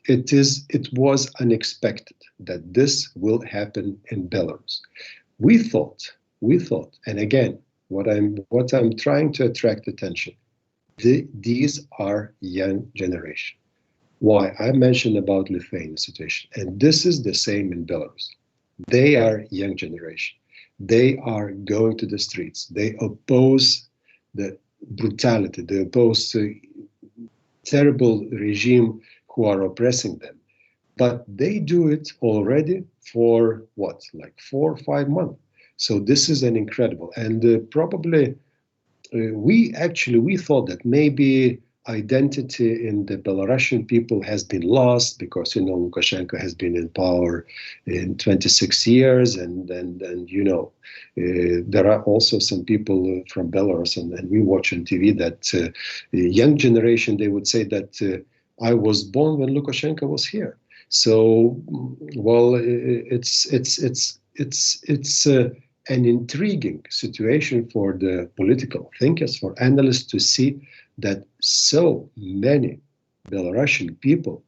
it was unexpected that this will happen in Belarus. We thought, and again, what I'm trying to attract attention, these are young generation. Why? I mentioned about Lithuanian situation, and this is the same in Belarus. They are young generation. They are going to the streets. They oppose the brutality. They oppose the terrible regime who are oppressing them. But they do it already for what, like 4 or 5 months. So this is an incredible, and probably we thought that maybe identity in the Belarusian people has been lost because, you know, Lukashenko has been in power in 26 years, and there are also some people from Belarus, and we watch on TV that young generation, they would say that I was born when Lukashenko was here. So, well, it's an intriguing situation for the political thinkers, for analysts to see that so many Belarusian people,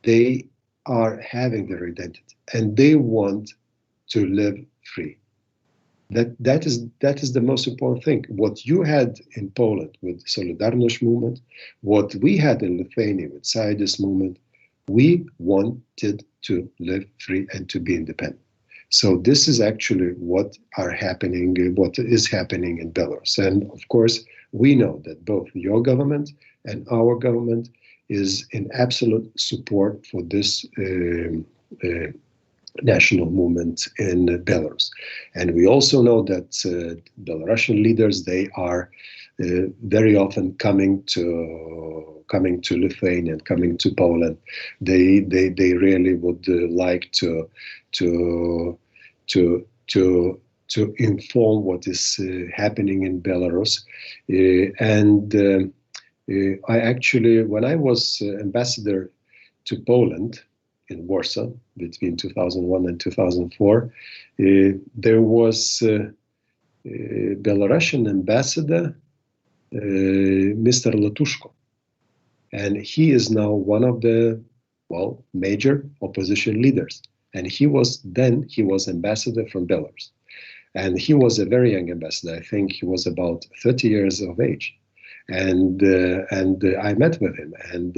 they are having their identity and they want to live free. That is the most important thing. What you had in Poland with the Solidarność movement, what we had in Lithuania with Sąjūdis movement, we wanted to live free and to be independent. So this is actually what is happening in Belarus. And of course, we know that both your government and our government is in absolute support for this national movement in Belarus. And we also know that Belarusian leaders, they are very often coming to Lithuania and coming to Poland. They really would like to inform what is happening in Belarus. I actually, when I was ambassador to Poland in Warsaw between 2001 and 2004, there was Belarusian ambassador, Mr. Latushko. And he is now one of the, major opposition leaders. And he was ambassador from Belarus. And he was a very young ambassador. I think he was about 30 years of age. And I met with him. And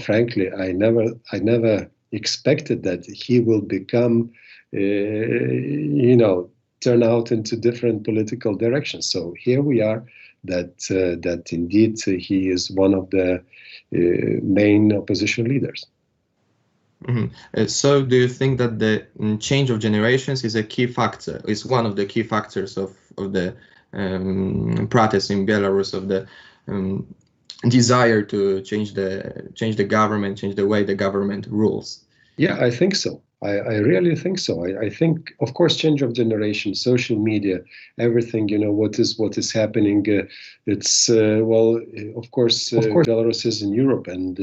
frankly, I never expected that he will become, turn out into different political directions. So here we are, that indeed he is one of the main opposition leaders. Mm-hmm. So do you think that the change of generations is a key factor, is one of the key factors of the protests in Belarus, of the desire to change the government, change the way the government rules? Yeah, I think so. I really think so. I think, of course, change of generation, social media, everything, what is happening. It's, of course, Belarus is in Europe, and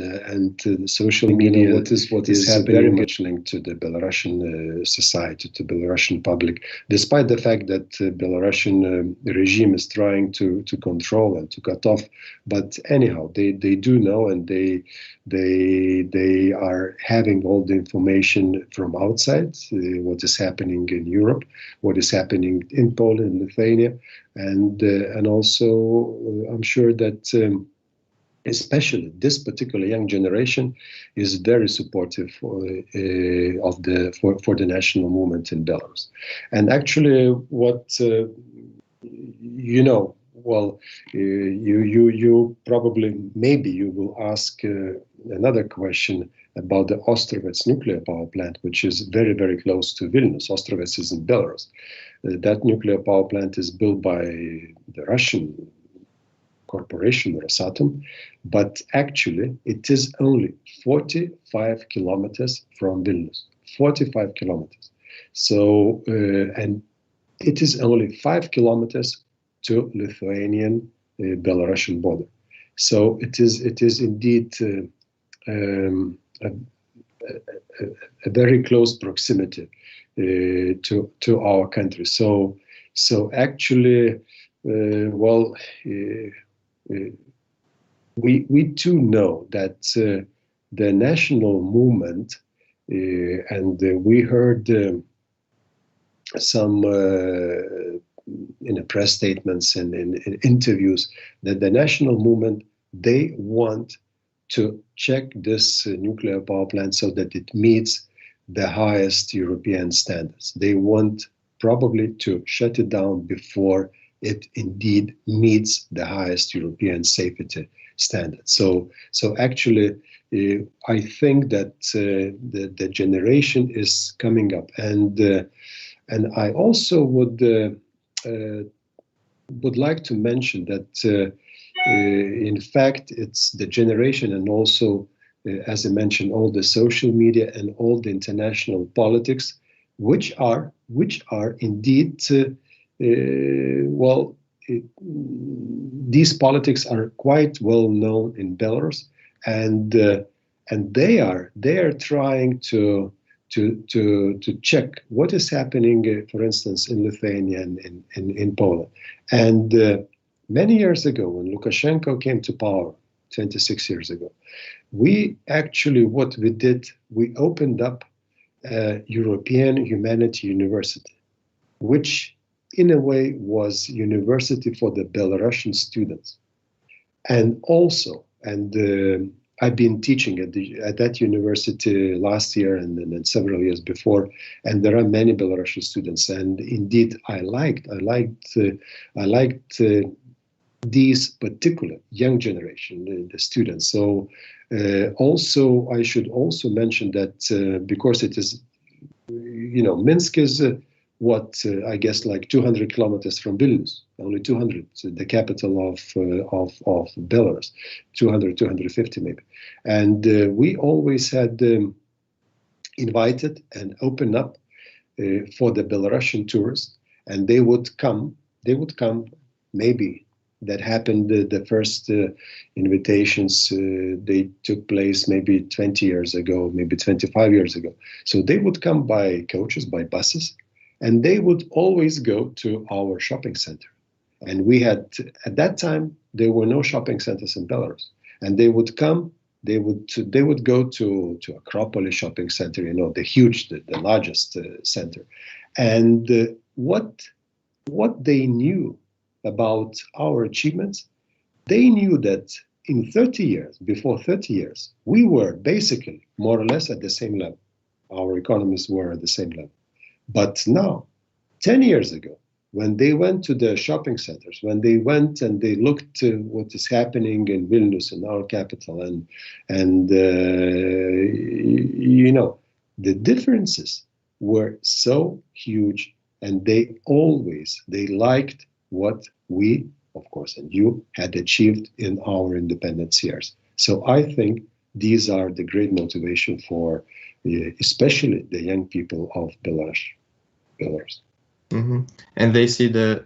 social media, what is happening, very much linked to the Belarusian society, to the Belarusian public, despite the fact that Belarusian regime is trying to control and to cut off. But anyhow, they do know, and they are having all the information from outside, what is happening in Europe, what is happening in Poland and Lithuania, and also I'm sure that especially this particular young generation is very supportive for the national movement in Belarus. And actually, you probably, maybe you will ask another question about the Ostrowiec nuclear power plant, which is very, very close to Vilnius. Ostrowiec is in Belarus. That nuclear power plant is built by the Russian corporation, Rosatom, but actually it is only 45 kilometers from Vilnius, 45 kilometers. So, and it is only 5 kilometers to Lithuanian Belarusian border. So it is indeed a very close proximity to our country. So actually, we too know that the national movement, and we heard some in press statements and in interviews that the national movement, they want to check this nuclear power plant so that it meets the highest European standards. They want probably to shut it down before it indeed meets the highest European safety standards. So actually, I think that the generation is coming up, and I also would like to mention that in fact it's the generation, and also as I mentioned, all the social media and all the international politics, which are indeed these politics are quite well known in Belarus, and they are trying to check what is happening, for instance, in Lithuania and in Poland. And many years ago, when Lukashenko came to power, 26 years ago, what we did, we opened up a European Humanity University, which in a way was university for the Belarusian students. And also, I've been teaching at that university last year and then several years before, and there are many Belarusian students. And indeed, I liked these particular young generation, the students. So also, I should also mention that because it is, Minsk is I guess like 200 kilometers from Vilnius, only 200, the capital of Belarus, 200, 250 maybe. And we always had invited and opened up for the Belarusian tourists, and they would come, maybe that happened, the first invitations, they took place maybe 20 years ago, maybe 25 years ago. So they would come by coaches, by buses, and they would always go to our shopping center. And we had, at that time, there were no shopping centers in Belarus. And they would come, they would go to Acropolis shopping center, the huge, the largest center. And what they knew about our achievements, they knew that in 30 years, before 30 years, we were basically more or less at the same level. Our economies were at the same level. But now, 10 years ago, when they went to the shopping centers, when they went and they looked to what is happening in Vilnius, in our capital, and the differences were so huge, and they liked what we, of course, and you had achieved in our independence years. So I think these are the great motivation for especially the young people of Belarus. Mm-hmm. And they see the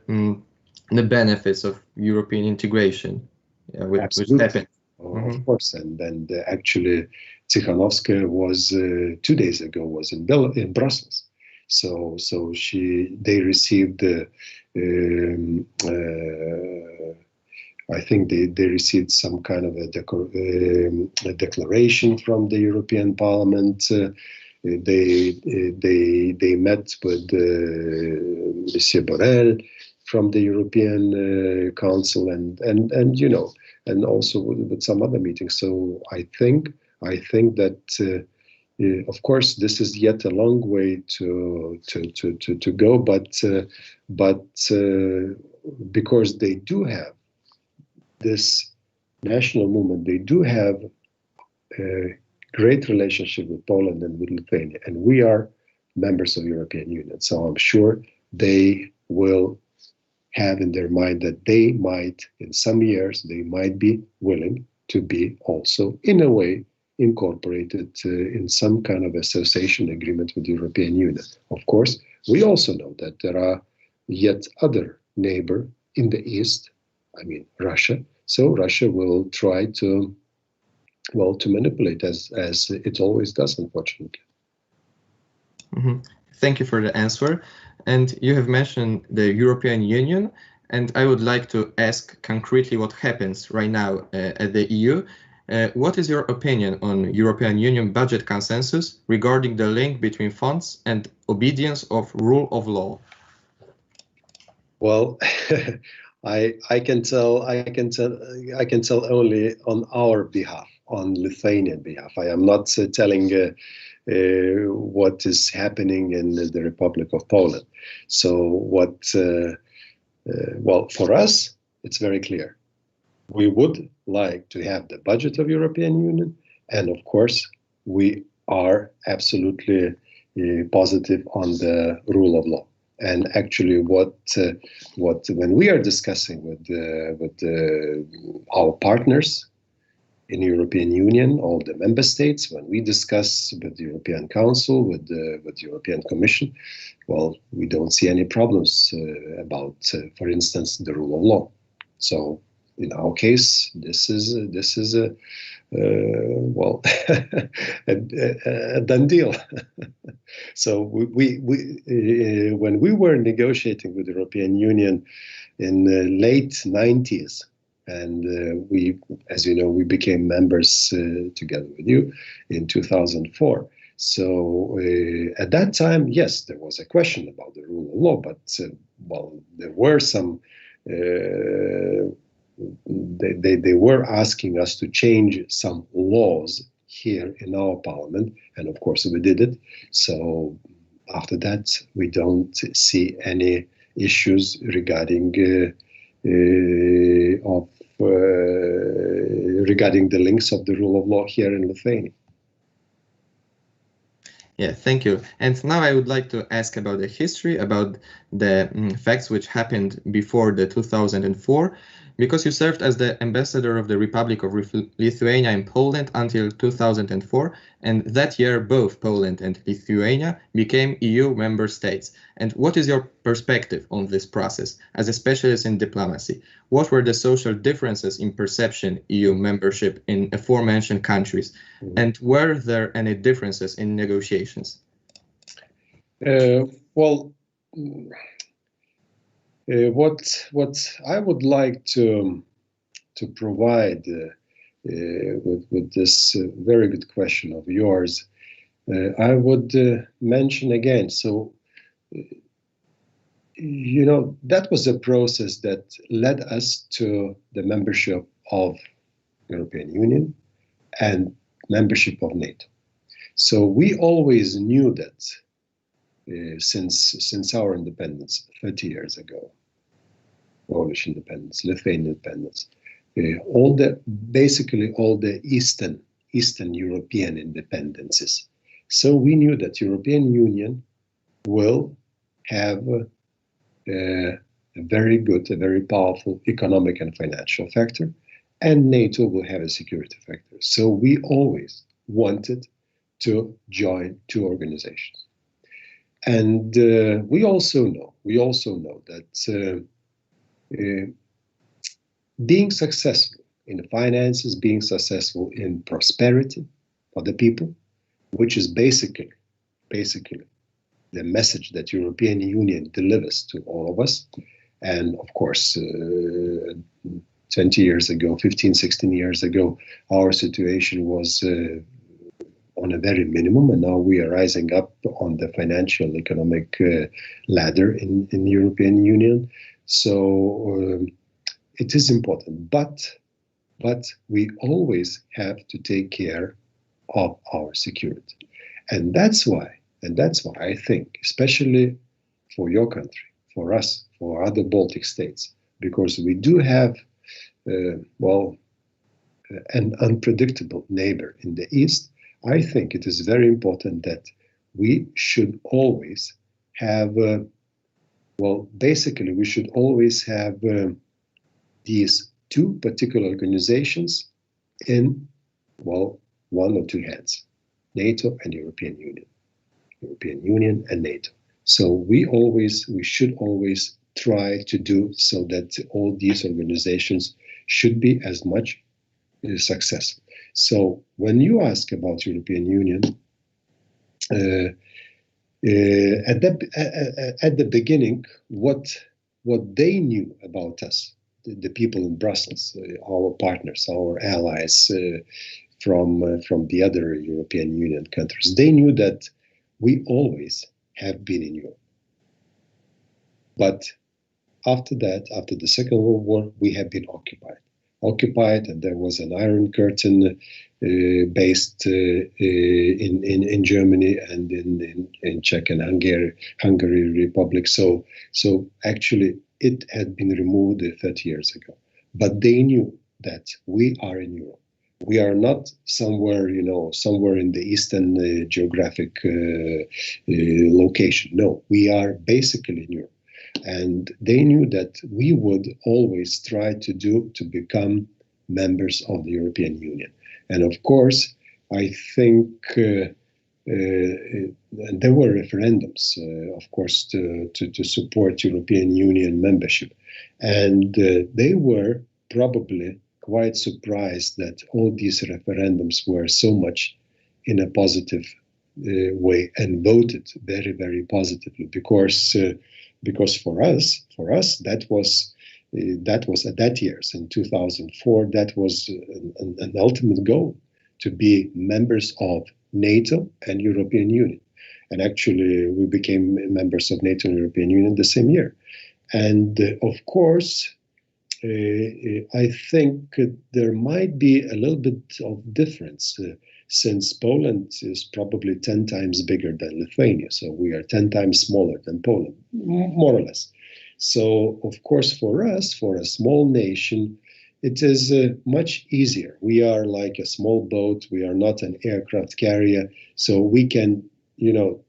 benefits of European integration, which happened. Of course, and then actually Tsikhanouskaya was 2 days ago was in Brussels. So they received I think they received some kind of a declaration from the European Parliament. They met with Monsieur Borrell from the European Council, and also with some other meetings. So I think that of course this is yet a long way to go, but because they do have this national movement, they do have a great relationship with Poland and with Lithuania, and we are members of the European Union. So I'm sure they will have in their mind that they might, in some years, they might be willing to be also, in a way, incorporated in some kind of association agreement with the European Union. Of course, we also know that there are yet other neighbor in the east, I mean Russia. So Russia will try to manipulate as it always does, unfortunately. Mm-hmm. Thank you for the answer. And you have mentioned the European Union, and I would like to ask concretely what happens right now at the EU. What is your opinion on European Union budget consensus regarding the link between funds and obedience of rule of law? Well, I can tell only on our behalf, on Lithuanian behalf. I am not telling what is happening in the Republic of Poland. So well, for us, it's very clear. We would like to have the budget of European Union, and of course, we are absolutely positive on the rule of law. And actually, when we are discussing with our partners in the European Union, all the member states, when we discuss with the European Council, with the European Commission, well, we don't see any problems about, for instance, the rule of law. So, in our case, this is a well, a done deal. So we when we were negotiating with the European Union in the late 90s, and we, as you know, we became members together with you in 2004. So at that time, yes, there was a question about the rule of law, but well, there were some. They were asking us to change some laws here in our parliament, and of course we did it. So after that, we don't see any issues regarding regarding the links of the rule of law here in Lithuania. Yeah, thank you. And now I would like to ask about the history, about the facts which happened before the 2004, because you served as the ambassador of the Republic of Lithuania in Poland until 2004, and that year both Poland and Lithuania became EU member states. And what is your perspective on this process as a specialist in diplomacy? What were the social differences in perception EU membership in aforementioned countries? And were there any differences in negotiations? Well, what I would like to provide with this very good question of yours, I would mention again. So, you know, that was a process that led us to the membership of European Union and membership of NATO. So we always knew that since our independence 30 years ago, Polish independence, Lithuanian independence, basically all the Eastern European independences. So we knew that European Union will have a very good, a very powerful economic and financial factor, and NATO will have a security factor. So we always wanted to join two organizations. And we also know that being successful in finances, being successful in prosperity for the people, which is basically the message that European Union delivers to all of us. And of course, 20 years ago, 15, 16 years ago, our situation was on a very minimum, and now we are rising up on the financial economic ladder in the European Union. So it is important, but we always have to take care of our security, and that's why I think, especially for your country, for us, for other Baltic states, because we do have an unpredictable neighbor in the east. I think it is very important that we should always have, we should always have these two particular organizations in, one or two hands, NATO and European Union and NATO. So we should always try to do so that all these organizations should be as much successful. So when you ask about European Union, at the beginning, what they knew about us, the people in Brussels, our partners, our allies from the other European Union countries, they knew that we always have been in Europe. But after that, after the Second World War, we have been occupied, and there was an Iron Curtain based in Germany and in Czech and Hungary Republic. So actually, it had been removed 30 years ago. But they knew that we are in Europe. We are not somewhere in the eastern geographic location. No, we are basically in Europe. And they knew that we would always try to become members of the European Union. And of course, I think there were referendums, of course, to support European Union membership. And they were probably quite surprised that all these referendums were so much in a positive way and voted very, very positively, because for us that was at that years in 2004, that was an ultimate goal, to be members of NATO and European Union. And actually we became members of NATO and European Union the same year. And of course, I think there might be a little bit of difference since Poland is probably 10 times bigger than Lithuania. So we are 10 times smaller than Poland, more or less. So, of course, for us, for a small nation, it is much easier. We are like a small boat. We are not an aircraft carrier. So we can,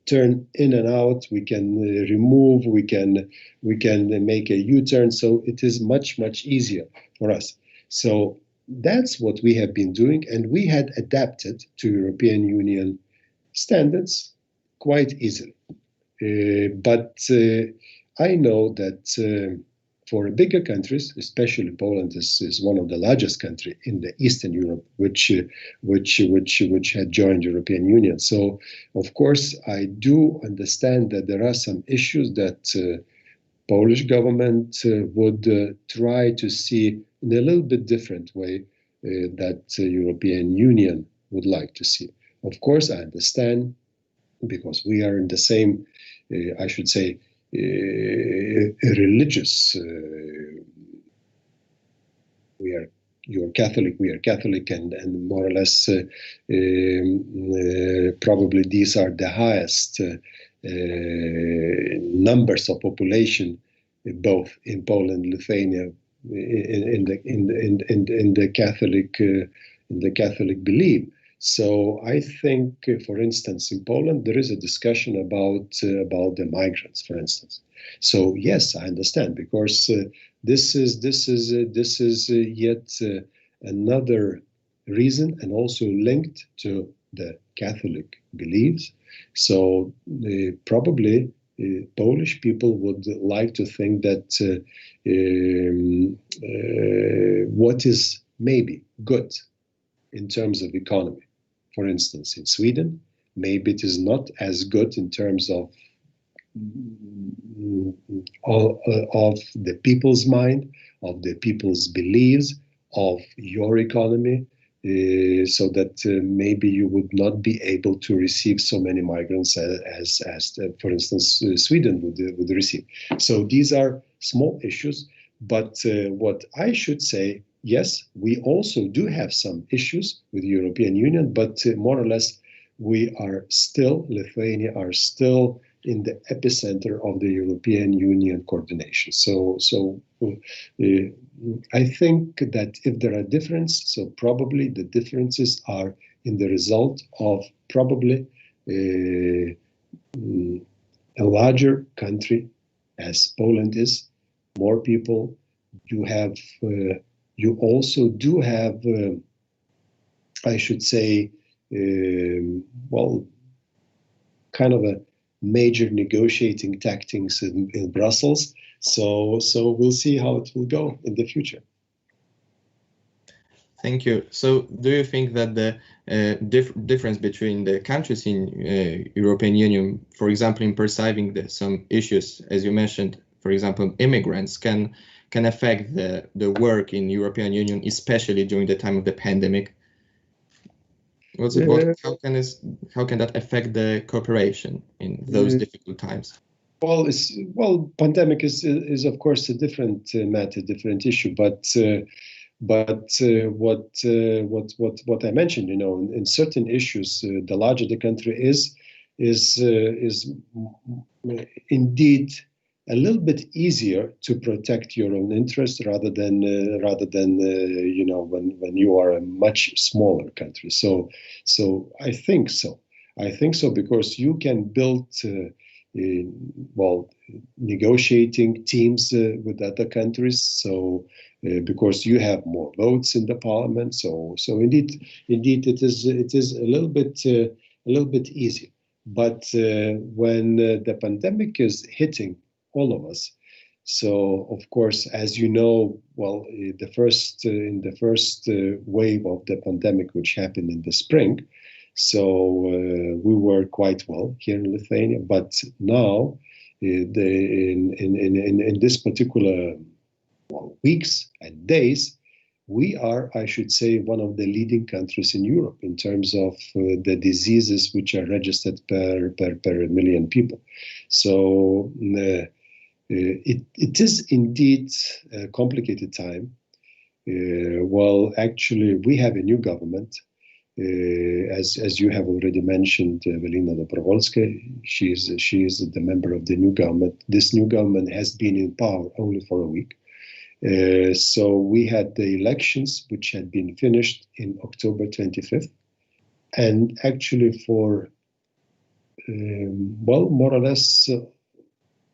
turn in and out. We can remove. We can make a U-turn. So it is much, much easier for us. So that's what we have been doing, and we had adapted to European Union standards quite easily. But I know that for bigger countries, especially Poland is one of the largest countries in the Eastern Europe, which had joined European Union. So, of course, I do understand that there are some issues that Polish government would try to see in a little bit different way that European Union would like to see. Of course, I understand, because we are in the same, I should say, religious. You're Catholic, we are Catholic, and more or less, probably these are the highest numbers of population, both in Poland and Lithuania, in the Catholic belief. So I think, for instance, in Poland there is a discussion about the migrants, for instance. So yes, I understand, because this is yet another reason, and also linked to the Catholic beliefs. So probably Polish people would like to think that what is maybe good in terms of economy, for instance, in Sweden, maybe it is not as good in terms of the people's mind, of the people's beliefs, of your economy, so that maybe you would not be able to receive so many migrants as for instance, Sweden would receive. So these are small issues, but what I should say, yes, we also do have some issues with the European Union, but more or less Lithuania are still in the epicenter of the European Union coordination. So I think that if there are differences, so probably the differences are in the result of probably a larger country as Poland is, more people. You also do have, I should say, kind of a major negotiating tactics in Brussels. So we'll see how it will go in the future. Thank you. So do you think that the difference between the countries in European Union, for example, in perceiving some issues, as you mentioned, for example, immigrants, can can affect the work in European Union, especially during the time of the pandemic? How can that affect the cooperation in those difficult times? Well, pandemic is of course a different matter, different issue. But what I mentioned, in certain issues, the larger the country is indeed a little bit easier to protect your own interests rather than when you are a much smaller country. So I think so. Because you can build negotiating teams with other countries. So because you have more votes in the parliament. So indeed it is a little bit easier. But when the pandemic is hitting all of us, so of course, as you know, in the first wave of the pandemic, which happened in the spring, so we were quite well here in Lithuania. But now, in this particular weeks and days, we are, I should say, one of the leading countries in Europe in terms of the diseases which are registered per million people. So it is indeed a complicated time. Actually, we have a new government. As you have already mentioned, Evelina Dobrovolska, she is the member of the new government. This new government has been in power only for a week. So we had the elections, which had been finished in October 25th. And actually for, more or less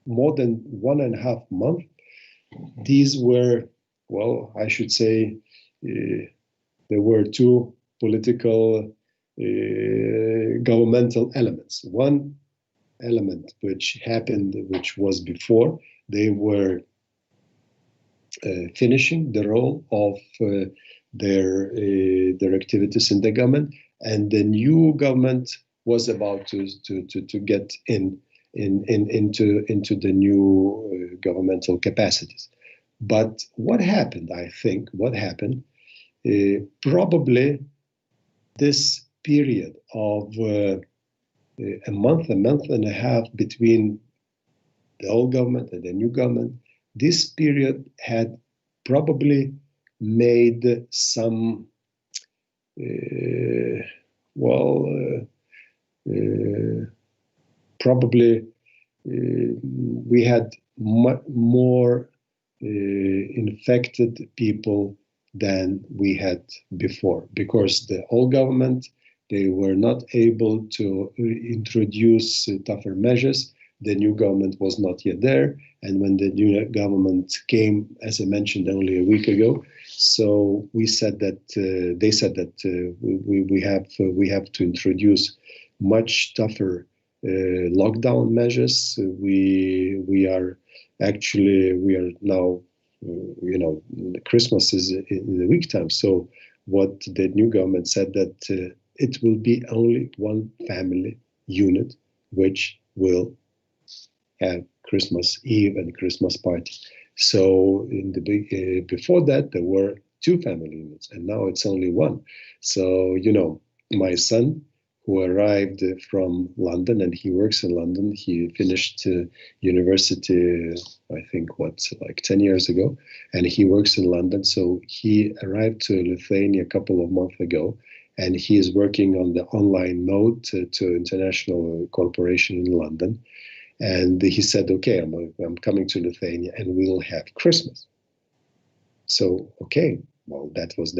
more than 1.5 months, these were, I should say, there were two political governmental elements. One element which happened, which was before, they were finishing the role of their activities in the government, and the new government was about to get into the new governmental capacities. But what happened? I think what happened, probably this period of a month and a half between the old government and the new government, this period had probably made some, probably we had more infected people than we had before, because the old government, they were not able to introduce tougher measures. The new government was not yet there, and when the new government came, as I mentioned only a week ago, so we said that they said that we have to introduce much tougher lockdown measures. We are now, Christmas is in a week time. So what the new government said that it will be only one family unit which will have Christmas Eve and Christmas party. So in the before that there were two family units, and now it's only one. So my son, who arrived from London, and he works in London. He finished university, I think, 10 years ago, and he works in London. So he arrived to Lithuania a couple of months ago, and he is working on the online mode to international corporation in London. And he said, "Okay, I'm coming to Lithuania, and we'll have Christmas." So okay, well, that was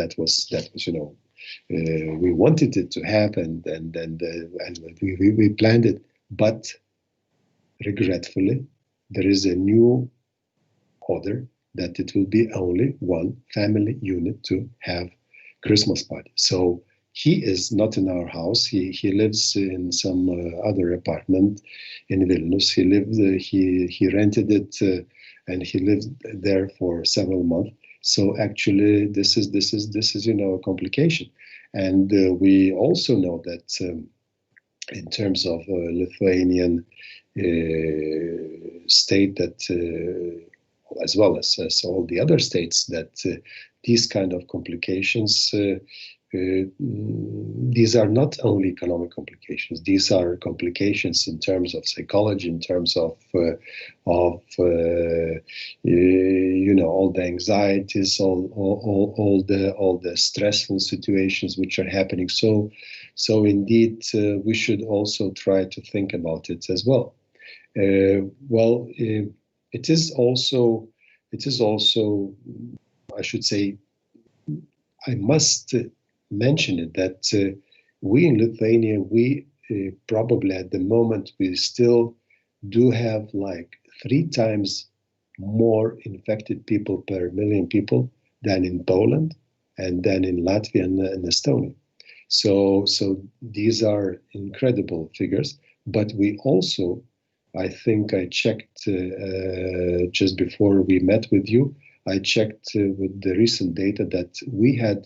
we wanted it to happen, and we planned it, but regretfully, there is a new order that it will be only one family unit to have Christmas party. So he is not in our house. He lives in some other apartment in Vilnius. He rented it, and he lived there for several months. So actually, this is a complication, and we also know that in terms of Lithuanian state, that as well as all the other states, that these kind of complications, these are not only economic complications. These are complications in terms of psychology, in terms of all the anxieties, all the stressful situations which are happening. So indeed, we should also try to think about it as well. It is also, I should say, I must mention it, that we in Lithuania, we probably at the moment, we still do have like 3 times more infected people per million people than in Poland and then in Latvia and Estonia. So these are incredible figures, but we also, I think I checked just before we met with you, I checked with the recent data that we had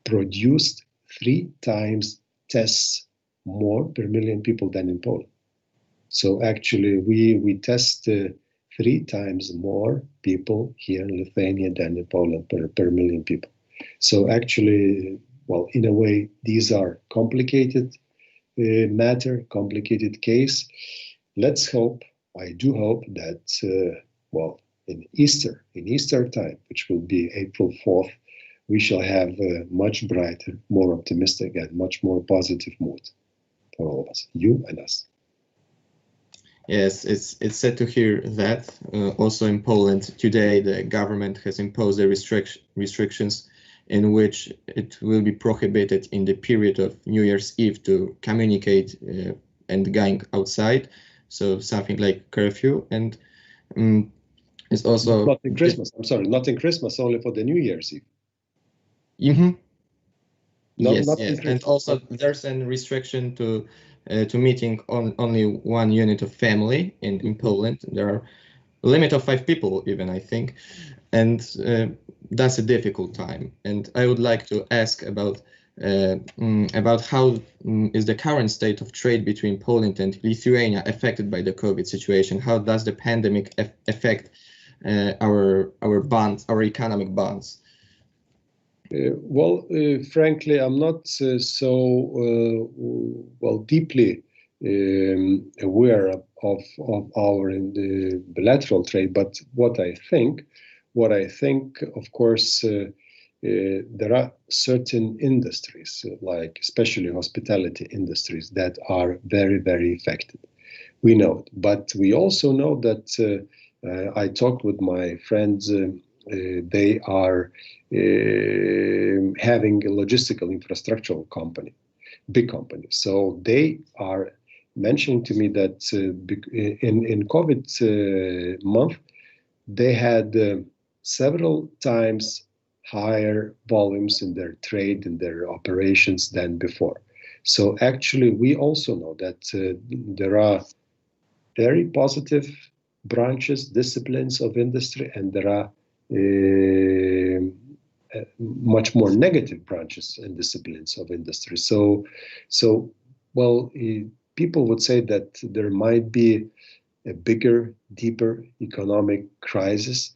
produced 3 times tests more per million people than in Poland. So actually we test 3 times more people here in Lithuania than in Poland per million people. So actually, well, in a way, these are complicated matter, complicated case. Let's hope, I do hope that, in Easter time, which will be April 4th, we shall have a much brighter, more optimistic and much more positive mood for all of us, you and us. Yes, it's sad to hear that. Also in Poland today, the government has imposed the restrictions in which it will be prohibited in the period of New Year's Eve to communicate and going outside. So something like curfew, and it's also not in Christmas. I'm sorry, not in Christmas, only for the New Year's Eve. Mm-hmm. Not yes, and also there's a restriction to meeting on only 1 unit of family in Poland. There are a limit of 5 people even, I think, and that's a difficult time. And I would like to ask about how is the current state of trade between Poland and Lithuania affected by the COVID situation? How does the pandemic affect our bonds, our economic bonds? Frankly, I'm not deeply aware of our bilateral trade. But what I think, of course, there are certain industries, like especially hospitality industries, that are very, very affected. We know it, but we also know that I talked with my friends. They are having a logistical infrastructural company, big company. So they are mentioning to me that in COVID month, they had several times higher volumes in their trade, in their operations than before. So actually, we also know that there are very positive branches, disciplines of industry, and there are much more negative branches and disciplines of industry. So people would say that there might be a bigger, deeper economic crisis,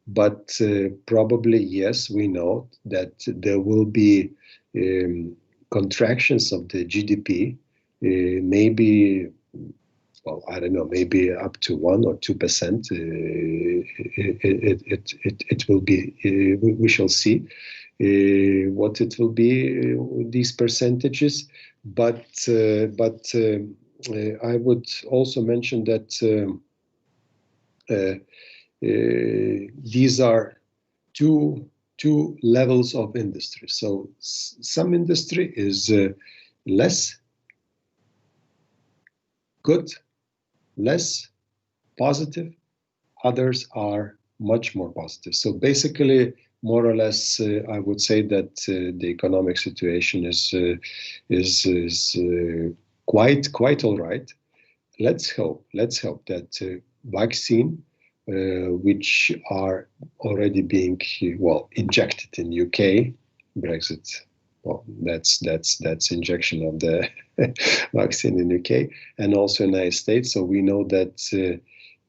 but probably, yes, we know that there will be contractions of the GDP, maybe, I don't know, maybe up to 1 or 2%. It will be. We shall see what it will be. These percentages, but I would also mention that these are two levels of industry. So some industry is less good, less positive. Others are much more positive. So basically, more or less, I would say that the economic situation is quite all right. Let's hope that vaccine, which are already being injected in UK, Brexit. Well, that's injection of the vaccine in UK and also United States. So we know that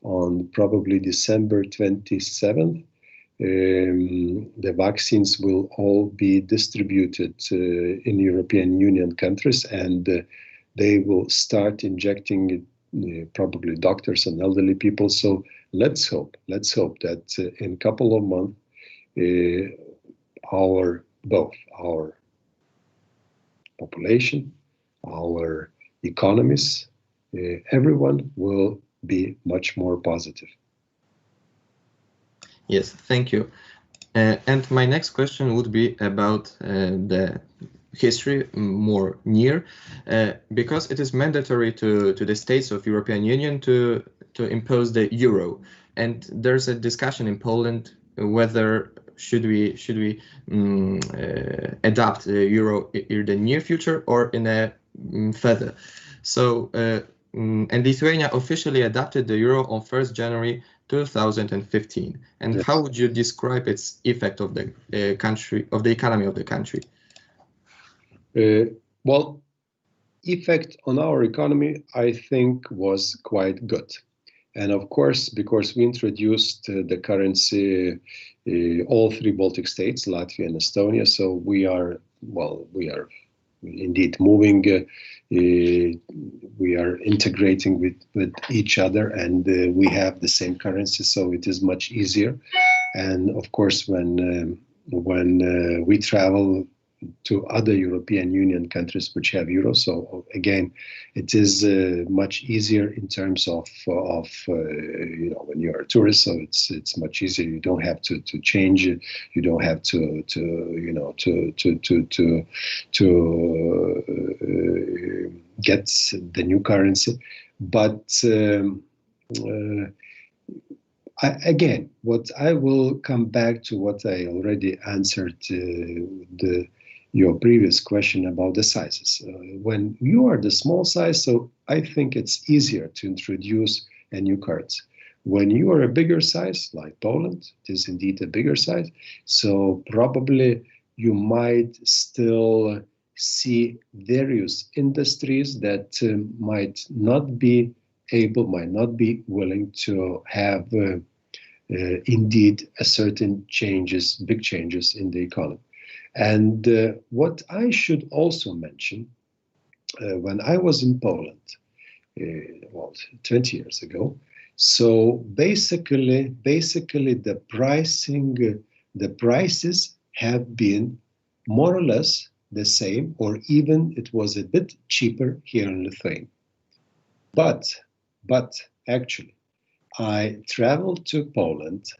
on probably December 27th. The vaccines will all be distributed in European Union countries, and they will start injecting probably doctors and elderly people. So let's hope that in a couple of months, both our population, our economies, everyone will be much more positive. Yes, thank you. And my next question would be about the history more near, because it is mandatory to the states of European Union to impose the euro, and there's a discussion in Poland whether should we adopt the euro in the near future or in a further. So and Lithuania officially adopted the euro on 1st January 2015. And yes. How would you describe its effect of the country, of the economy of the country? Well, effect on our economy, I think, was quite good. And of course, because we introduced the currency, all three Baltic states, Latvia and Estonia, so we are indeed moving, we are integrating with each other, and we have the same currency, so it is much easier. And of course, when we travel to other European Union countries which have euro, so again, it is much easier in terms of when you're a tourist, so it's much easier. You don't have to change it. You don't have to get the new currency. But again, what I will come back to what I already answered your previous question about the sizes. When you are the small size, so I think it's easier to introduce a new currency. When you are a bigger size, like Poland, it is indeed a bigger size, so probably you might still see various industries that might not be willing to have indeed a certain big changes in the economy. And what I should also mention, when I was in Poland, 20 years ago, so basically the prices have been more or less the same, or even it was a bit cheaper here in Lithuania. But actually, I traveled to Poland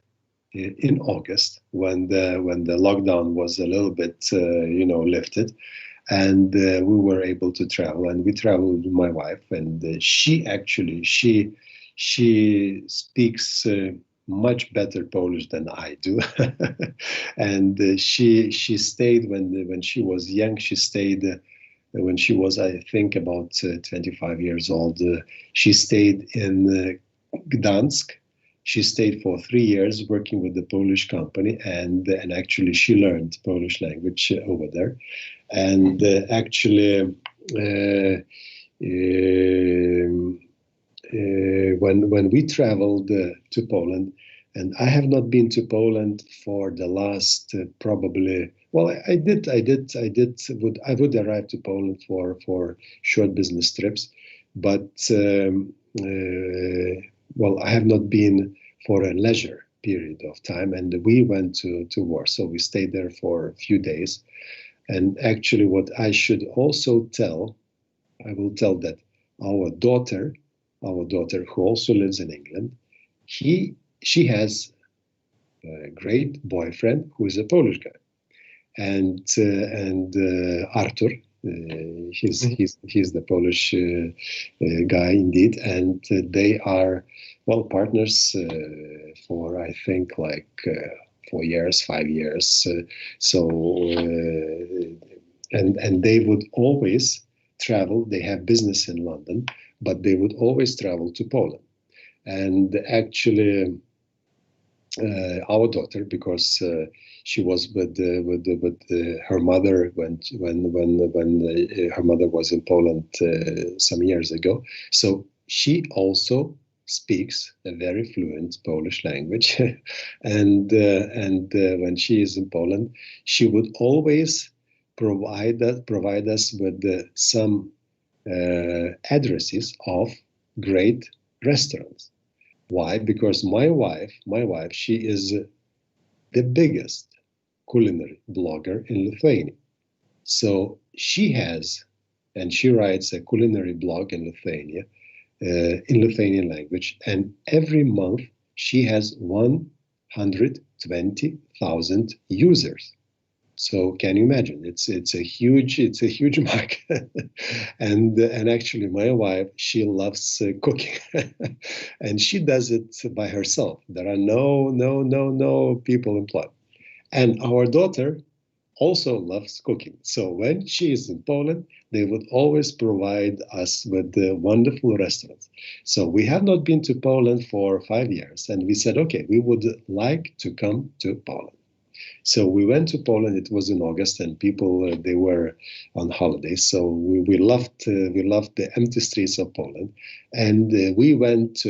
in August when the lockdown was a little bit lifted, and we were able to travel, and we traveled with my wife, and she speaks much better Polish than I do. And she stayed when she was young. She stayed when she was, I think, about 25 years old. She stayed in Gdansk. She stayed for 3 years working with the Polish company, and actually she learned Polish language over there. And when we traveled to Poland, and I have not been to Poland for the last probably. Well, I would arrive to Poland for short business trips, but I have not been for a leisure period of time, and we went to Warsaw. We stayed there for a few days, and actually, what I should also tell, I will tell that our daughter, who also lives in England, she has a great boyfriend who is a Polish guy, and Artur, he's the Polish guy indeed, and they are partners for, I think, like 4 years, 5 years. And they would always travel. They have business in London, but they would always travel to Poland. And actually, our daughter, because she was with her mother when her mother was in Poland some years ago, so she also speaks a very fluent Polish language, and when she is in Poland, she would always provide us with some addresses of great restaurants. Why? Because my wife, she is the biggest culinary blogger in Lithuania. So she has, and she writes a culinary blog in Lithuania, in Lithuanian language, and every month she has 120,000 users. So can you imagine? It's a huge market, and actually my wife, she loves cooking, and she does it by herself. There are no people employed, and our daughter also loves cooking. So when she is in Poland, they would always provide us with wonderful restaurants. So we have not been to Poland for 5 years, and we said, okay, we would like to come to Poland. So we went to Poland. It was in August, and people they were on holiday. So we loved the empty streets of Poland, and we went.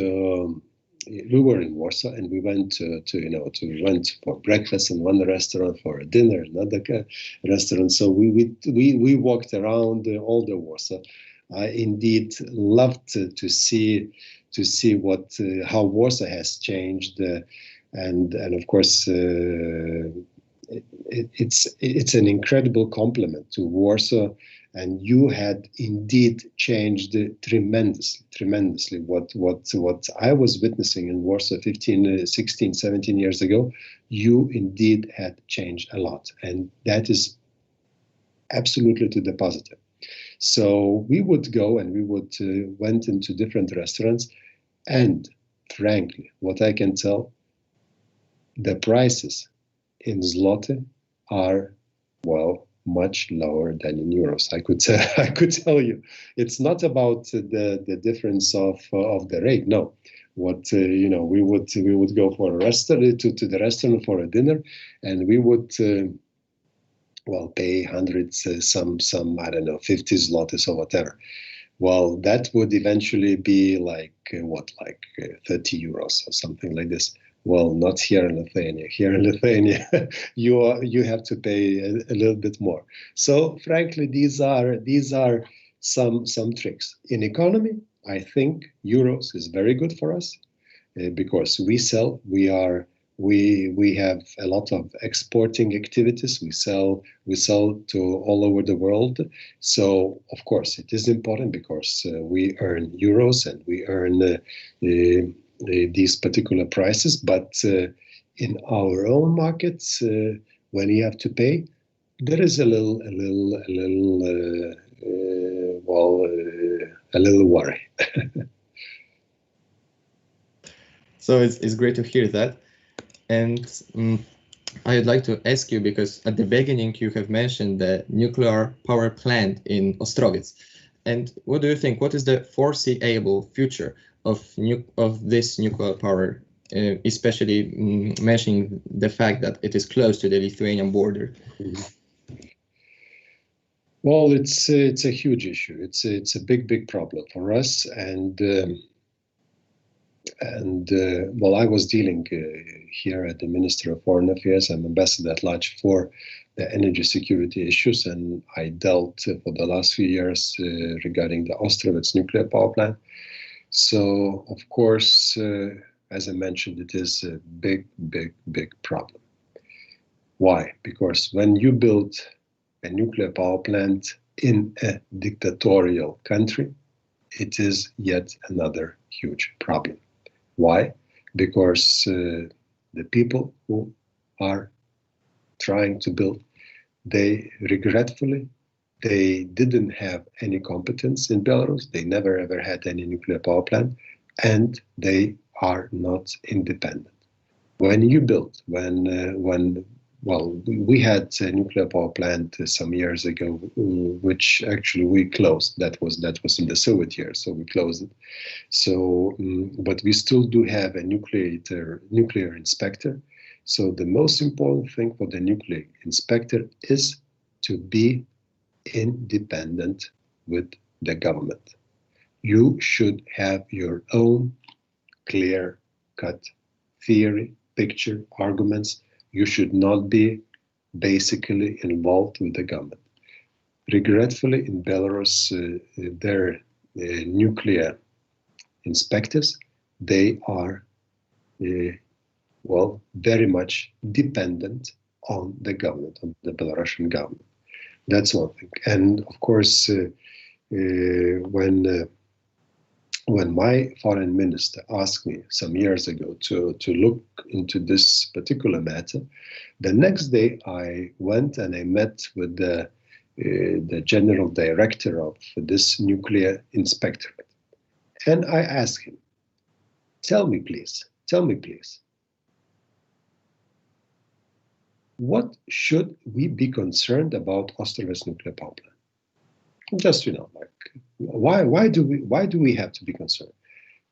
We were in Warsaw, and we went went for breakfast in one restaurant, for a dinner another restaurant. So we walked around all the Warsaw. I indeed loved to see what how Warsaw has changed, and of course. It's an incredible compliment to Warsaw, and you had indeed changed tremendously what I was witnessing in Warsaw 15, 16, 17 years ago. You indeed had changed a lot, and that is absolutely to the positive. So we would go and we would went into different restaurants, and frankly, what I can tell, the prices in zloty are, well, much lower than in euros. I could tell you, it's not about the difference of the rate. No, what we would go for a restaurant to the restaurant for a dinner, and we would pay hundreds, some I don't know, 50 zlotys or whatever. Well, that would eventually be like 30 euros or something like this. Well, not here in Lithuania. Here in Lithuania, you have to pay a little bit more. So, frankly, these are some tricks. In economy, I think euros is very good for us because we sell. We have a lot of exporting activities. We sell to all over the world. So, of course, it is important because we earn euros and we earn. These particular prices, but in our own markets, when you have to pay, there is a little worry. So it's great to hear that, and I would like to ask you, because at the beginning you have mentioned the nuclear power plant in Ostrowiec, and what do you think? What is the foreseeable future of this nuclear power, especially mentioning the fact that it is close to the Lithuanian border? Well, it's a huge issue. It's a big problem for us, and I was dealing here at the Ministry of Foreign Affairs. I'm ambassador at large for the energy security issues, and I dealt for the last few years regarding the Ostrowiec nuclear power plant. So, of course, as I mentioned, it is a big problem. Why? Because when you build a nuclear power plant in a dictatorial country, it is yet another huge problem. Why? Because the people who are trying to build, they regretfully, they didn't have any competence in Belarus. They never ever had any nuclear power plant, and they are not independent. When you build, we had a nuclear power plant some years ago, which actually we closed. That was in the Soviet years, so we closed it. So, but we still do have a nuclear inspector. So the most important thing for the nuclear inspector is to be independent with the government. You should have your own clear-cut theory, picture, arguments. You should not be basically involved with the government. Regretfully, in Belarus, their nuclear inspectors, they are, very much dependent on the government, on the Belarusian government. That's one thing. And of course, when my foreign minister asked me some years ago to look into this particular matter, the next day I went and I met with the general director of this nuclear inspectorate. And I asked him, tell me please, what should we be concerned about Ostrowiec nuclear power plant? Just, why do we have to be concerned?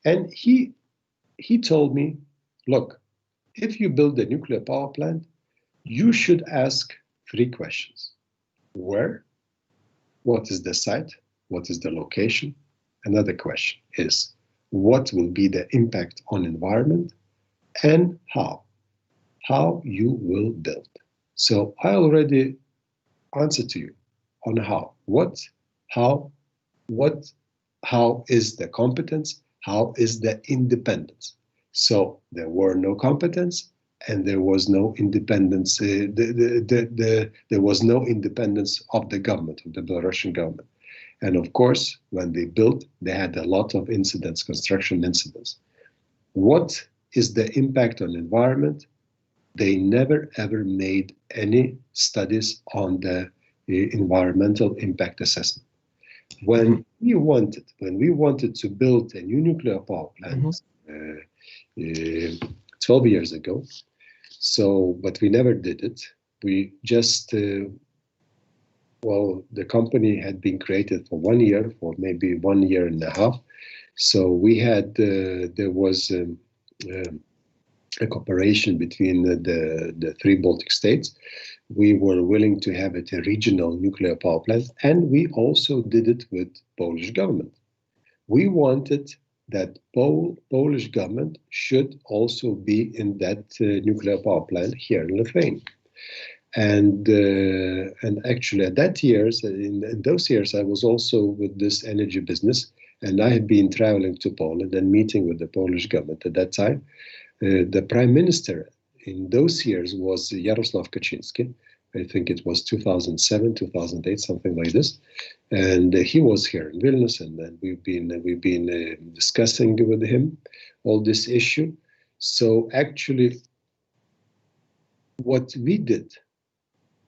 And he told me, look, if you build a nuclear power plant, you should ask 3 questions. Where? What is the site? What is the location? Another question is, what will be the impact on environment? And how you will build. So I already answered to you on how. How is the competence? How is the independence? So there were no competence and there was no independence. There was no independence of the government, of the Belarusian government. And of course, when they built, they had a lot of incidents, construction incidents. What is the impact on environment? They never ever made any studies on the environmental impact assessment. When we wanted to build a new nuclear power plant 12 years ago, but we never did it. We just, the company had been created for 1 year, for maybe 1 year and a half. So we had, there was a cooperation between the 3 Baltic states. We were willing to have it a regional nuclear power plant, and we also did it with Polish government. We wanted that Polish government should also be in that nuclear power plant here in Lithuania. And actually, in those years, I was also with this energy business, and I had been traveling to Poland and meeting with the Polish government at that time. The prime minister in those years was Jarosław Kaczynski. I think it was 2007, 2008, something like this. And he was here in Vilnius, and then we've been discussing with him all this issue. So actually, what we did,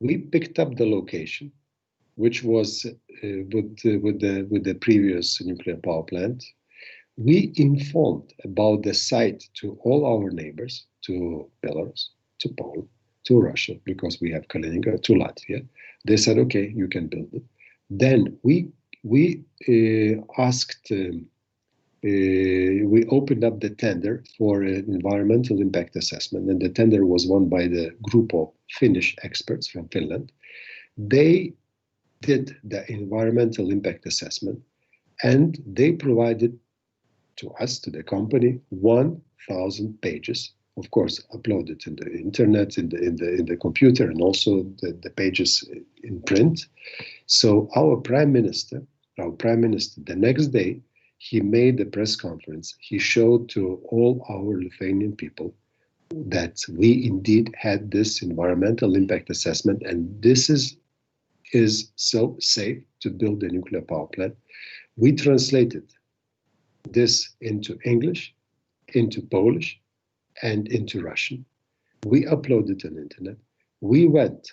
we picked up the location, which was with the previous nuclear power plant. We informed about the site to all our neighbors, to Belarus, to Poland, to Russia, because we have Kaliningrad, to Latvia. They said, okay, you can build it. Then we opened up the tender for an environmental impact assessment, and the tender was won by the group of Finnish experts from Finland. They did the environmental impact assessment, and they provided to us, to the company, 1,000 pages, of course, uploaded in the internet, in the computer, and also the pages in print. So our prime minister, the next day, he made a press conference. He showed to all our Lithuanian people that we indeed had this environmental impact assessment, and this is so safe to build a nuclear power plant. We translated this into English, into Polish, and into Russian. We uploaded on the internet. We went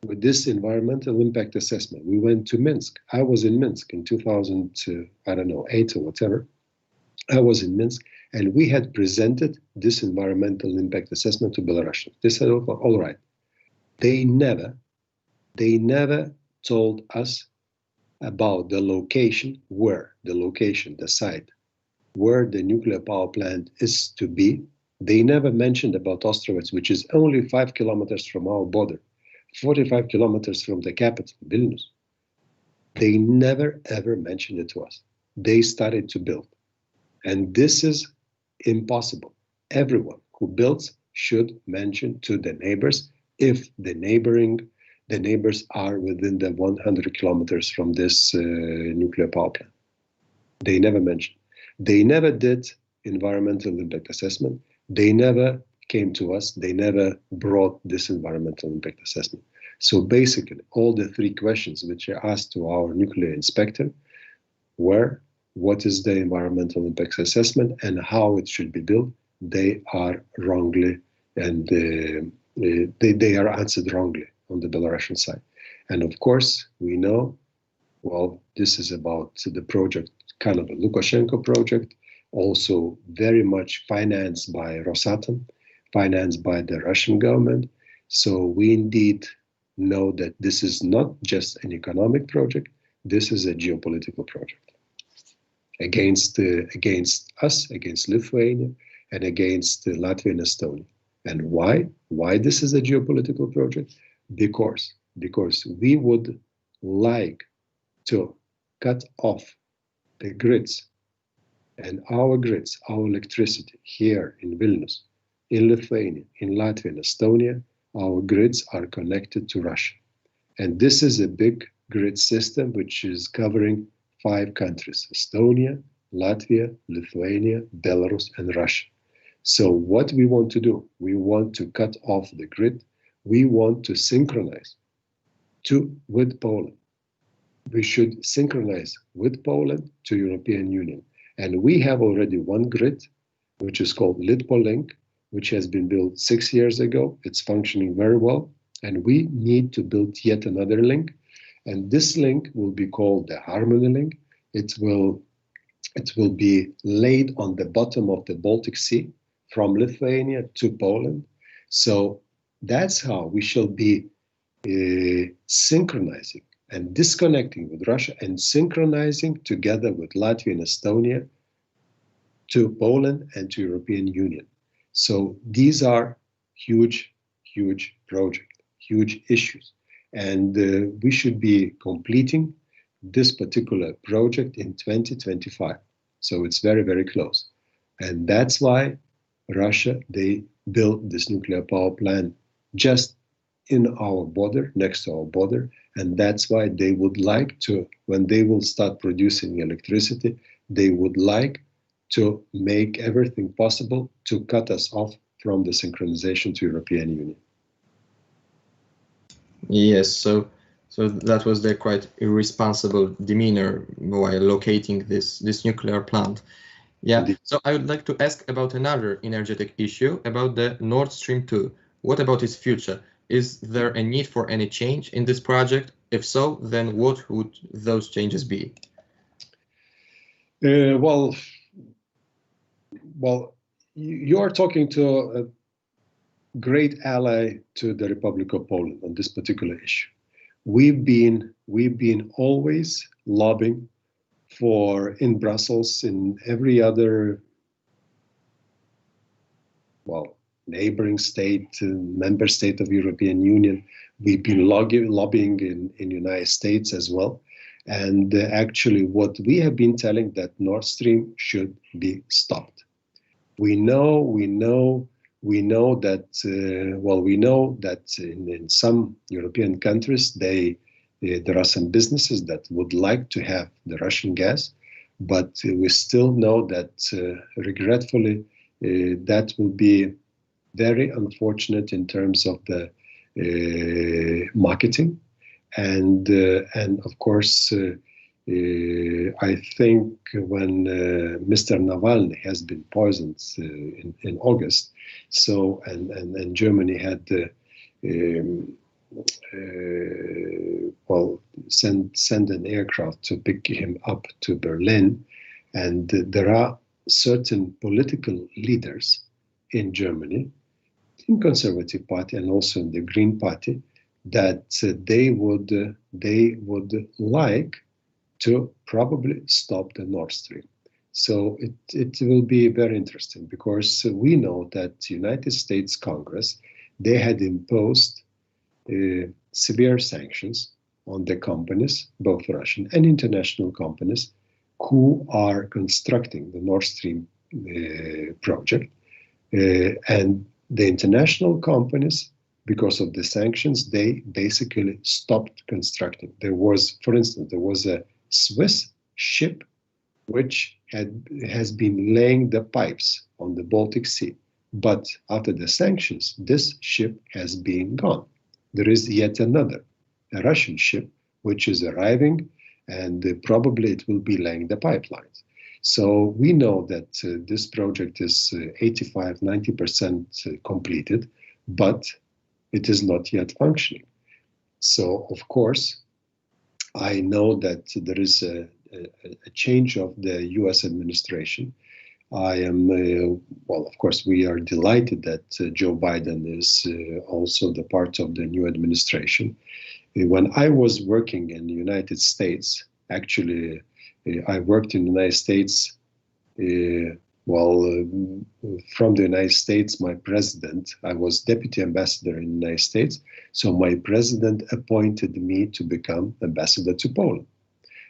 with this environmental impact assessment. We went to Minsk. I was in Minsk in 2008 or whatever. I was in Minsk, and we had presented this environmental impact assessment to Belarusians. They said, oh, all right. They never told us about the location, the site, where the nuclear power plant is to be. They never mentioned about Ostrowiec, which is only 5 kilometers from our border, 45 kilometers from the capital, Vilnius. They never, ever mentioned it to us. They started to build. And this is impossible. Everyone who builds should mention to the neighbors if the neighbors are within the 100 kilometers from this nuclear power plant. They never mentioned. They never did environmental impact assessment. They never came to us. They never brought this environmental impact assessment. So basically, all the three questions which I asked to our nuclear inspector were, what is the environmental impact assessment and how it should be built? They are wrongly, and they are answered wrongly on the Belarusian side. And of course, we know, well, this is about the project, kind of a Lukashenko project, also very much financed by Rosatom, financed by the Russian government. So we indeed know that this is not just an economic project, this is a geopolitical project against us, against Lithuania, and against Latvia and Estonia. And why? Why this is a geopolitical project? Because we would like to cut off the grids and our grids, our electricity here in Vilnius, in Lithuania, in Latvia and Estonia. Our grids are connected to Russia. And this is a big grid system which is covering 5 countries: Estonia, Latvia, Lithuania, Belarus, and Russia. So what we want to do, we want to cut off the grid. We want to synchronize with Poland. We should synchronize with Poland to European Union. And we have already one grid, which is called LitpoLink, which has been built 6 years ago. It's functioning very well. And we need to build yet another link. And this link will be called the Harmony Link. It will be laid on the bottom of the Baltic Sea from Lithuania to Poland. So that's how we shall be synchronizing and disconnecting with Russia and synchronizing together with Latvia and Estonia to Poland and to European Union. So these are huge, huge projects, huge issues. And we should be completing this particular project in 2025. So it's very, very close. And that's why Russia, they built this nuclear power plant just in our border, next to our border. And that's why they would like to, when they will start producing electricity, they would like to make everything possible to cut us off from the synchronization to European Union. Yes, so that was the quite irresponsible demeanor while locating this nuclear plant. Yeah, indeed. So I would like to ask about another energetic issue, about the Nord Stream 2. What about its future? Is there a need for any change in this project? If so, then what would those changes be? Well, you are talking to a great ally to the Republic of Poland on this particular issue. We've been always lobbying for, in Brussels, in every other, neighboring state, member state of European Union. We've been lobbying in United States as well. And actually what we have been telling that Nord Stream should be stopped. We know that in some European countries, there are some businesses that would like to have the Russian gas, but we still know that regretfully, that will be very unfortunate in terms of the marketing. And of course, I think when Mr. Navalny has been poisoned in August, so and Germany had send an aircraft to pick him up to Berlin, and there are certain political leaders in Germany, in Conservative Party and also in the Green Party, that they would like to probably stop the Nord Stream. So it will be very interesting, because we know that United States Congress, they had imposed severe sanctions on the companies, both Russian and international companies, who are constructing the Nord Stream project. And the international companies, because of the sanctions, they basically stopped constructing. There was, for instance, there was a Swiss ship which has been laying the pipes on the Baltic Sea. But after the sanctions, this ship has been gone. There is yet another, a Russian ship, which is arriving, and probably it will be laying the pipelines. So we know that this project is 85–90% completed, but it is not yet functioning. So, of course, I know that there is a change of the US administration. I am, well, of course, we are delighted that Joe Biden is also the part of the new administration. When I was working in the United States, actually, I worked in the United States. From the United States, my president, I was deputy ambassador in the United States. So my president appointed me to become ambassador to Poland.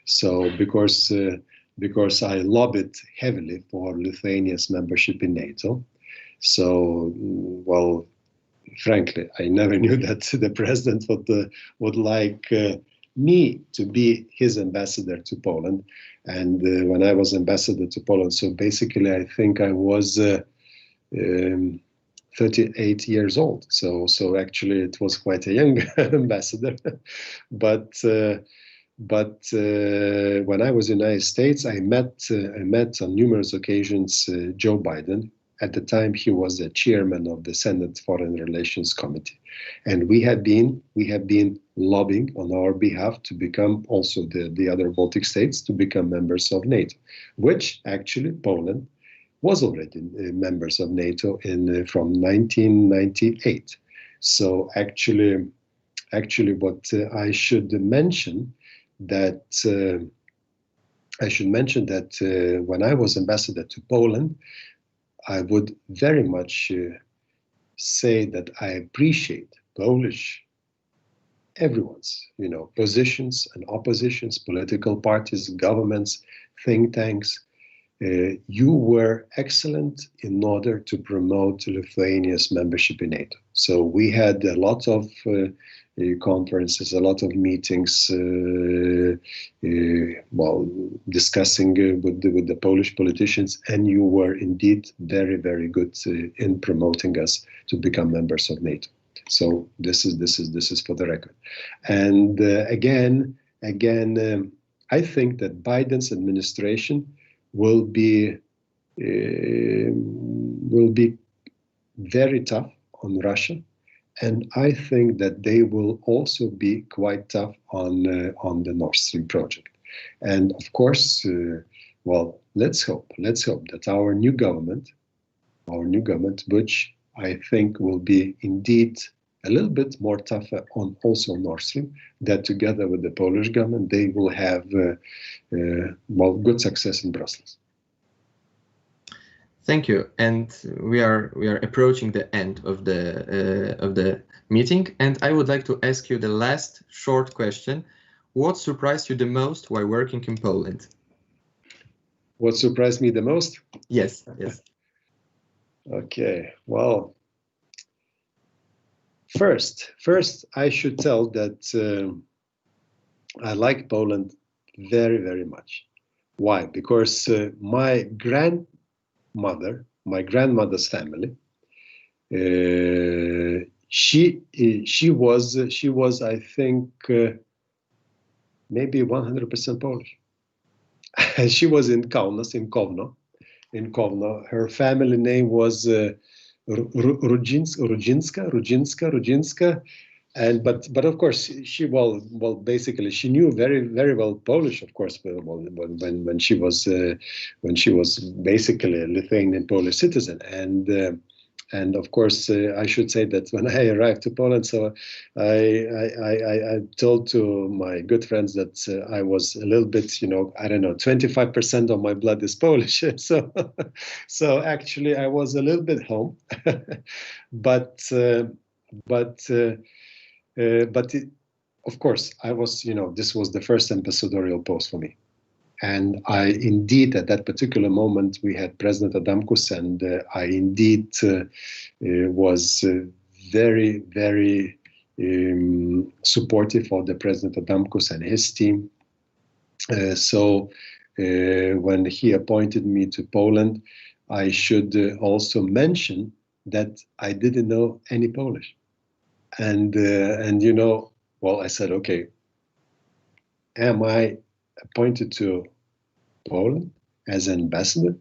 So because I lobbied heavily for Lithuania's membership in NATO. So, well, frankly, I never knew that the president would like me to be his ambassador to Poland. And when I was ambassador to Poland, so basically I think I was 38 years old. So actually it was quite a young ambassador. But when I was in the United States, I met on numerous occasions Joe Biden. At the time, he was the chairman of the Senate Foreign Relations Committee, and we have been lobbying on our behalf to become also the other Baltic states to become members of NATO, which actually Poland was already members of NATO from 1998. So actually, what I should mention that when I was ambassador to Poland, I would very much say that I appreciate everyone's, positions and oppositions, political parties, governments, think tanks. You were excellent in order to promote Lithuania's membership in NATO. So we had a lot of conferences, a lot of meetings, discussing with the Polish politicians, and you were indeed very, very good in promoting us to become members of NATO. So this is for the record. And again, I think that Biden's administration will be very tough on Russia. And I think that they will also be quite tough on the Nord Stream project. And of course, let's hope that our new government, which I think will be indeed a little bit more tougher on also Nord Stream, that together with the Polish government, they will have good success in Brussels. Thank you, and we are approaching the end of the meeting, and I would like to ask you the last short question: what surprised you the most while working in Poland? What surprised me the most? Yes. Okay. Well, first, I should tell that I like Poland very, very much. Why? Because my grandmother's family, she was I think maybe 100% Polish. She was in Kowno. Her family name was Rudzinska. And but of course she basically she knew very, very well Polish, of course, when she was basically a Lithuanian Polish citizen. And of course I should say that when I arrived to Poland, so I told to my good friends that I was a little bit, 25% of my blood is Polish. So actually I was a little bit home, but of course, I was, this was the first ambassadorial post for me. And I indeed, at that particular moment, we had President Adamkus, and I indeed was very, very supportive of the President Adamkus and his team. So when he appointed me to Poland, I should also mention that I didn't know any Polish. And you know, well, I said, okay, am I appointed to Poland as an ambassador?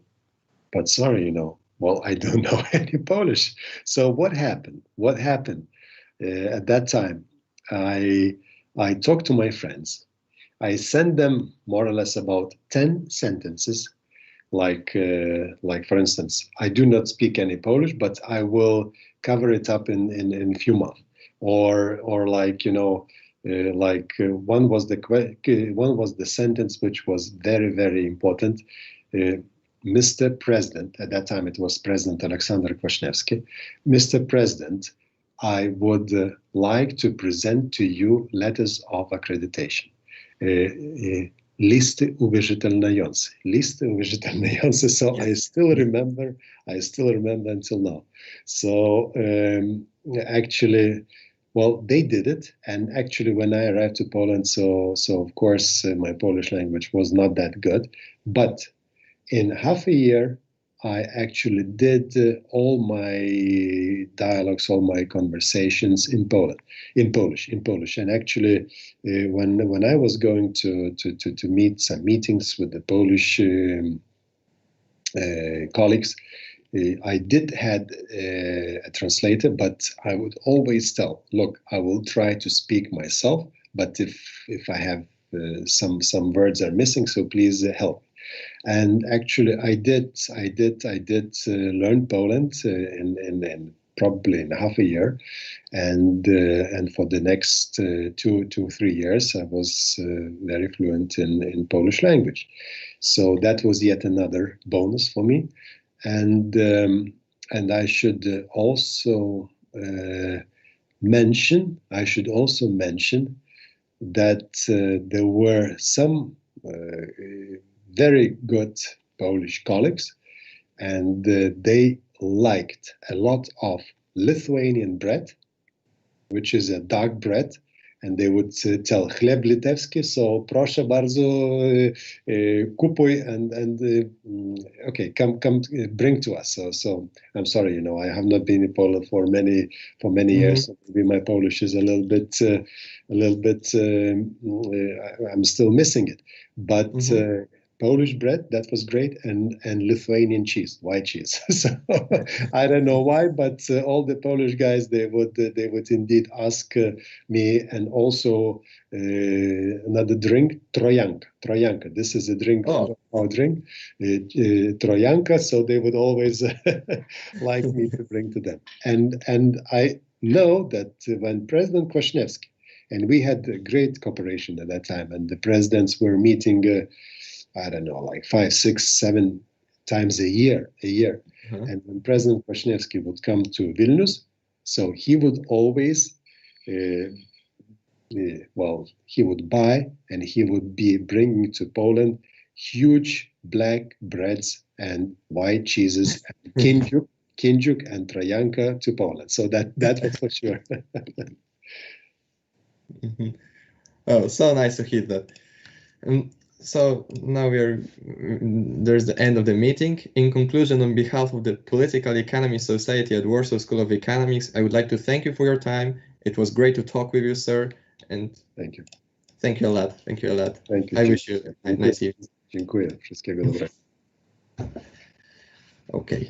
But sorry, you know, well, I don't know any Polish. So what happened? What happened? At that time, I talked to my friends. I sent them more or less about 10 sentences, like for instance, I do not speak any Polish, but I will cover it up in a few months. Or like, you know, one was the sentence which was very, very important. Mr. President, at that time it was President Aleksander Kwaśniewski. Mr. President, I would like to present to you letters of accreditation. Listy uwierzytelniające. Listy uwierzytelniające. So I still remember until now. So actually, well, they did it. And actually, when I arrived to Poland, so of course, my Polish language was not that good. But in half a year, I actually did all my dialogues, all my conversations in Polish. And actually, when I was going to meet some meetings with the Polish colleagues, I did had a translator, but I would always tell, look, I will try to speak myself, but if I have some words are missing, so please help. And actually, I did learn Poland in probably in half a year, and for the next 2-3 years, I was very fluent in Polish language. So that was yet another bonus for me. And I should also mention that there were some very good Polish colleagues, and they liked a lot of Lithuanian bread, which is a dark bread, and they would tell chleb litewski, so proszę bardzo, kupuj and okay, come bring to us. So I'm sorry, you know, I have not been in Poland for many years. So maybe my Polish is a little bit. I'm still missing it, but. Polish bread, that was great, and Lithuanian cheese, white cheese. So I don't know why, but all the Polish guys, they would indeed ask me, and also another drink, trojanka. This is a drink, our drink, trojanka. So they would always like me to bring to them. And I know that when President Kwaśniewski, and we had a great cooperation at that time, and the presidents were meeting. I don't know, like 5, 6, 7 times a year. And when President Kwaśniewski would come to Vilnius, so he would always, he would buy and he would be bringing to Poland huge black breads and white cheeses, and kinjuk and trojanka to Poland. So that was for sure. Oh, so nice to hear that. So now there's the end of the meeting. In conclusion, on behalf of the Political Economy Society at Warsaw School of Economics, I would like to thank you for your time. It was great to talk with you, sir. And thank you. Thank you a lot. Thank you a lot. Thank you. I wish you a nice evening. Dziękuję. Wszystkiego dobrego. Okay.